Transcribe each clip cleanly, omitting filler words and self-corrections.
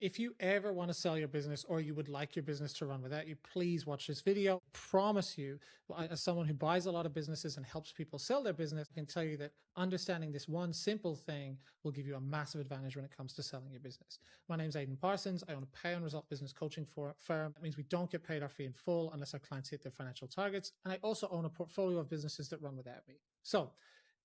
If you ever want to sell your business or you would like your business to run without you, please watch this video. I promise you, as someone who buys a lot of businesses and helps people sell their business, I can tell you that understanding this one simple thing will give you a massive advantage when it comes to selling your business. My name's Aidan Parsons. I own a pay on result business coaching firm. That means we don't get paid our fee in full unless our clients hit their financial targets. And I also own a portfolio of businesses that run without me. So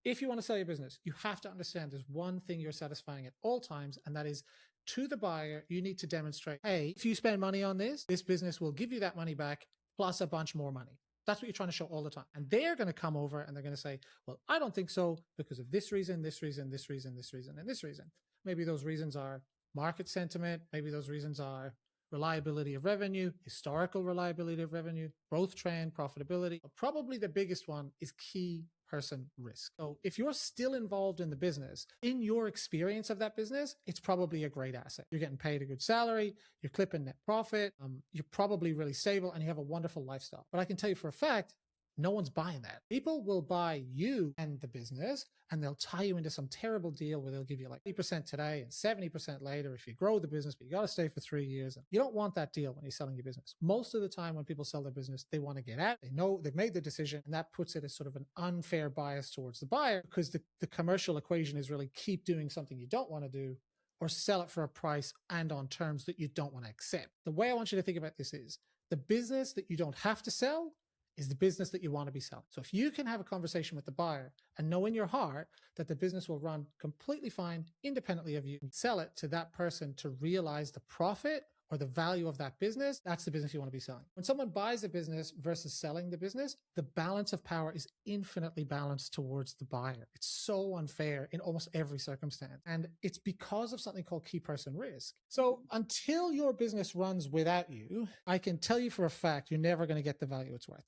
if you want to sell your business, you have to understand there's one thing you're satisfying at all times, and that is to the buyer, you need to demonstrate, hey, if you spend money on this business will give you that money back plus a bunch more money. That's what you're trying to show all the time. And they're going to come over and they're going to say, well, I don't think so because of this reason, this reason, this reason, this reason, and this reason. Maybe those reasons are market sentiment. Maybe those reasons are reliability of revenue, historical reliability of revenue, growth trend, profitability. But probably the biggest one is key person risk. So if you're still involved in the business, in your experience of that business, it's probably a great asset. You're getting paid a good salary, you're clipping net profit, you're probably really stable, and you have a wonderful lifestyle. But I can tell you for a fact, no one's buying that. People will buy you and the business, and they'll tie you into some terrible deal where they'll give you like 80% today and 70% later if you grow the business, but you got to stay for 3 years. And you don't want that deal when you're selling your business. Most of the time when people sell their business, they want to get out. They know they've made the decision, and that puts it as sort of an unfair bias towards the buyer because the commercial equation is really keep doing something you don't want to do or sell it for a price and on terms that you don't want to accept. The way I want you to think about this is the business that you don't have to sell is the business that you want to be selling. So if you can have a conversation with the buyer and know in your heart that the business will run completely fine, independently of you, and sell it to that person to realize the profit or the value of that business, that's the business you want to be selling. When someone buys a business versus selling the business, the balance of power is infinitely balanced towards the buyer. It's so unfair in almost every circumstance. And it's because of something called key person risk. So until your business runs without you, I can tell you for a fact, you're never going to get the value it's worth.